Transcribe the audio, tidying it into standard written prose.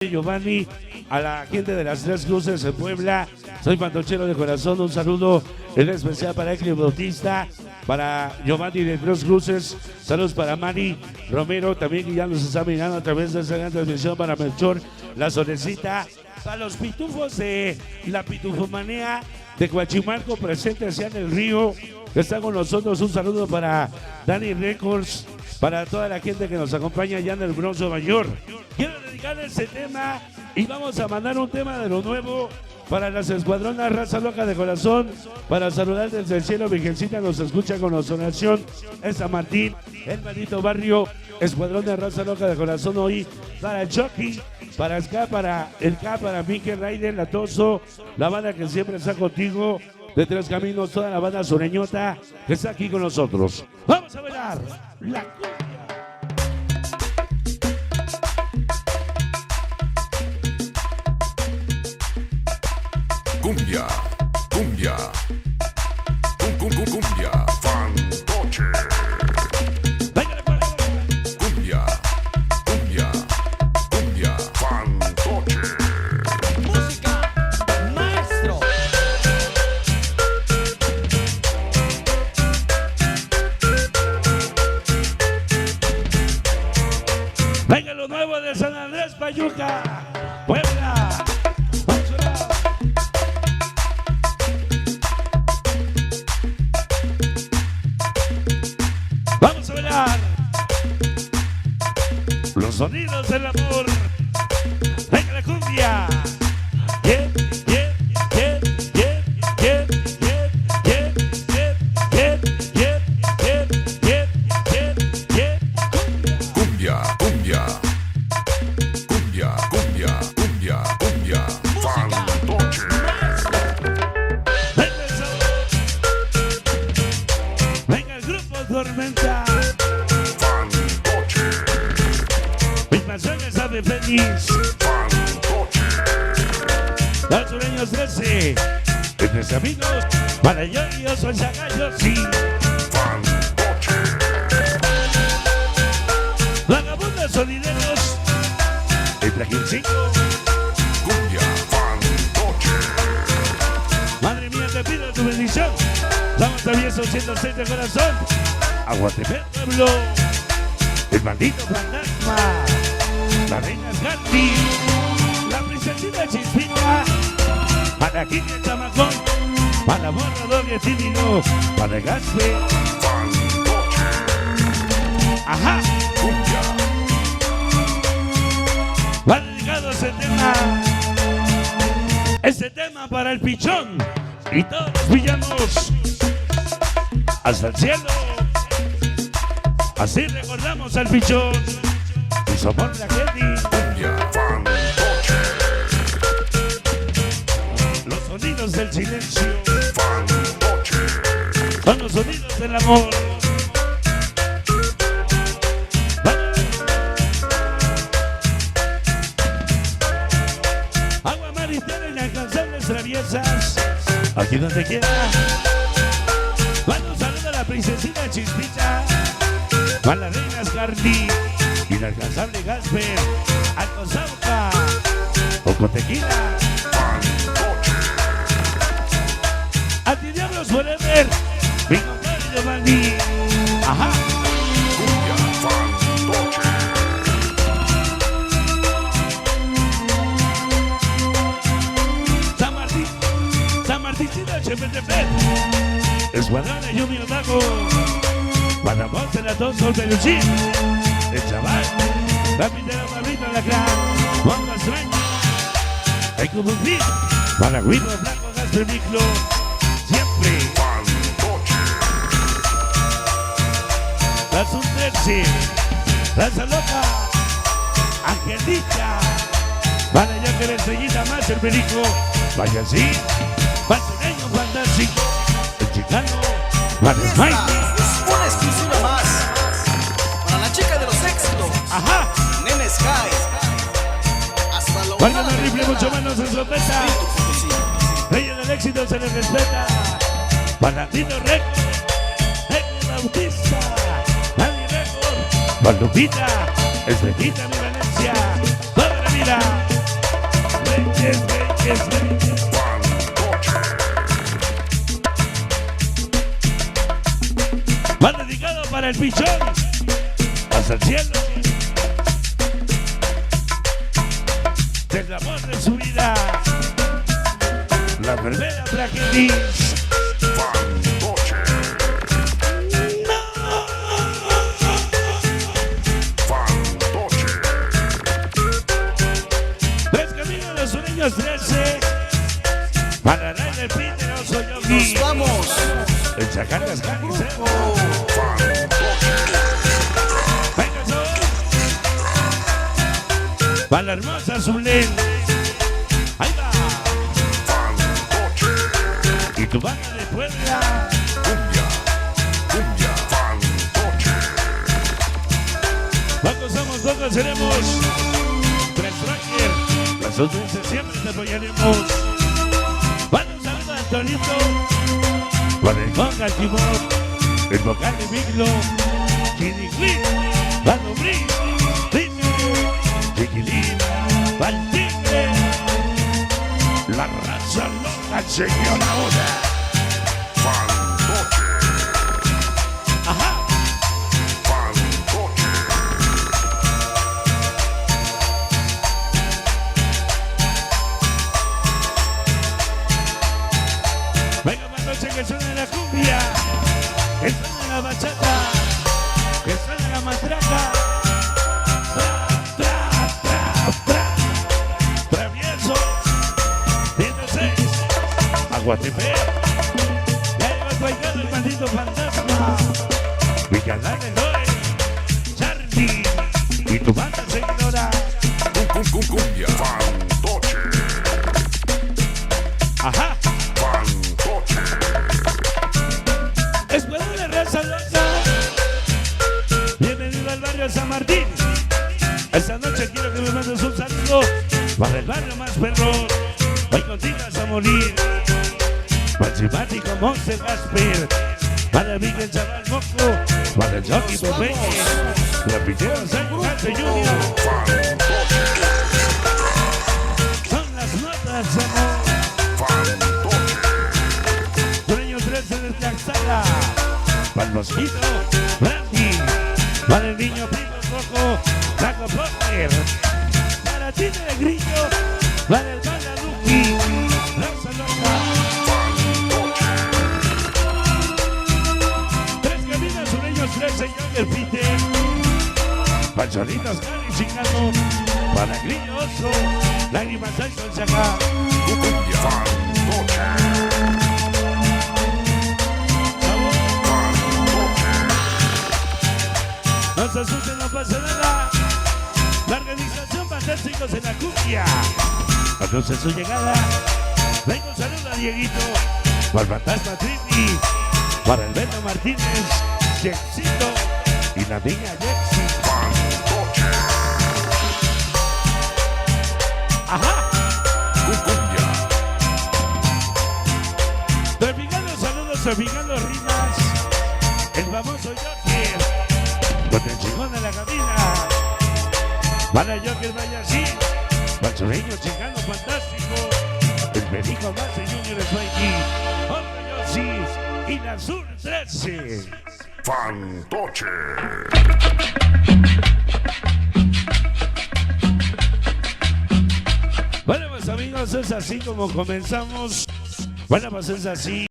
Giovanni, a la gente de las Tres Cruces en Puebla. Soy Pantochero de corazón. Un saludo en especial para Eclipse Bautista, para Giovanni de Tres Cruces. Saludos para Mari Romero, también que ya nos está mirando a través de esta gran transmisión, para Melchor, la Solecita, para los pitufos de la Pitufomanía de Coachimalco, presentes ya en el río, que está con nosotros. Un saludo para Dani Records, para toda la gente que nos acompaña allá en el Bronzo Mayor. Quiero dedicarle este tema y vamos a mandar un tema de lo nuevo para las escuadronas Raza Loca de Corazón, para saludar desde el cielo. Virgencita nos escucha con nuestra oración. Es San Martín, el maldito barrio, escuadrón de Raza Loca de Corazón hoy, para el Chucky, para Ska, para el K, para Mikel Raider, Latoso, la banda que siempre está contigo, de Tres Caminos, toda la banda sureñota que está aquí con nosotros. Vamos a bailar la cumbia, cumbia, cumbia, fantoche. Cumbia, cumbia, cumbia, fantoche. Música, maestro. Venga lo nuevo de San Andrés Payuca, Puebla. Vamos a bailar los sonidos del amor. Venga la cumbia. Yeah, yeah, yeah, yeah, yeah, yeah, yeah, yeah, yeah, yeah, yeah, yeah, yeah, Cumbia, cumbia, cumbia, cumbia, cumbia, cumbia, fantoche. Venga el sabor. Venga el grupo Tormenta. Fantoche, Mis pasiones ave feliz. fantoche, Los sureños 13. Entre amigos. Para yo soy Zagallo, sí. fantoche, Vagabundos solideros. Entre 15. cumbia, fantoche. Madre mía, te pido tu bendición. Estamos traviesos 106 de corazón. Aguatepec, pueblo. El maldito fantasma. La reina Gandhi. La princesita Chispita. Para Kike el Chamacón. Para Borrador y el Tímido. Para el Gaspe. Fantoche, Ajá. cumbia, Va dedicado ese tema. Ese tema para el Pichón. Y todos los villanos. Hasta el cielo. Así recordamos al Pichón. Y somos la gente. cumbia, fantoche, Los sonidos del silencio. fantoche, Son los sonidos del amor. Agua, mar y tierra inalcanzables traviesas. Aquí donde quiera. Mando un saludo a la princesita Chispita. A la reina Scarly. Inalcanzable Gasper. Al Cosauca. Oco Tequila. fantoche, Antidiablos Forever. Mi compadre Giovanni. Ajá. cumbia, fantoche. San Martín. San Martíncito Chepetepec. Escuadrón de Yumi Otago. Guadamón de la Toso Peluchín. El chaval. La pintera Pablito Lacrán. Monta Extraña. Hay como un fin. Para Guido Blanco Gasper Miclo. Siempre. Fantoche, La Sun-13. Raza Loca. Angelita. Para allá que la estrellita más el perico. Vaya así. Pasureño fantástico. El chicano. Para Esta Smiley. es una exclusiva más para la chica de los éxitos, Ajá. Nene Sky. Hasta lo Cuando el rifle mucho menos se sopeta. Reyes del éxito se les respeta. Para Tito Record. Eclipse Bautista. Nadie Record. Para Lupita. Estrellita mi Valencia. Toda la vida. para el pichón. Hasta el cielo. Del amor de su vida. La enfermera Braquelis. Fantoche. Fantoche. Tres caminos los sureños 13. Para Rainer Peter, Oso Yogi. Nos vamos. El Chacarras Carnicero. Fantoche. Venga, son. Para la hermosa Zulén. Ahí va. Fantoche. Y tu banda de Puebla. Cumbia. Cumbia. Fantoche. Pocos somos, pocos seremos. Tres Rocker. Las audiencias siempre te apoyaremos. Bueno, un saludo a Antonito. Para el Conga Timón. El vocal de Miglo. Chili Queen. Bando Bris. Chiquilín. Val Tigre. La raza loca, señora Oda. Fantoche. Ajá. Fantoche. Venga, Panoche, que suene la cumbia, que suene la bachata, que suene la matraca. Tra, tra, tra, tra. Travieso, 106, Aguatepec. Ya llegó Guaycano, el maldito fantasma. Mi canal de Noé, Charlie y tu banda seguidora. Cumbia. Fantoche. Ajá. Fantoche. Escuadrón de Raza Loca. Bienvenido al barrio San Martín. Esta noche quiero que me mandes un saludo para el barrio más perro. Hoy contigo vas a morir. Para el simpático Monster Gasper. Para el Miguel Chaval Moco. Para el Jockey Popeye. La pichera San José Junior. Fantoche. Son las notas, amor. Fantoche. Sueño 13 de Tlaxcala. Para el Mosquito, Brandy. Para el niño Primo Rojo, Taco Poker. Para ti de Grillo. Para el Bala Duki. Raza Loca. Tres caminos sureños 13, Joker Peter. Pancholitos, Cali, Chingano. Para Grillo Oso. Lágrimas al Colchacá. Cumbia. Fantoche. No se asusten, no pasa nada. La organización Fantásticos en la Cumbia. Anuncia su llegada. Vengo un saludo a Dieguito. Para el Fantasma Tripi. Para el Beto Martínez. Jexito. Y la niña Jexi. Fantoche. Ajá. Cumbia. Traficando saludos, traficando rimas. El famoso Joker. Con el chingón de la cabina. Para Joker vaya así. Para el sureño chingano fantástico. El perico más de Junior Spikey. Otro Yosis. Y la Sur 13. Fantoche. Bueno, pues amigos, es así como comenzamos. Bueno, pues es así.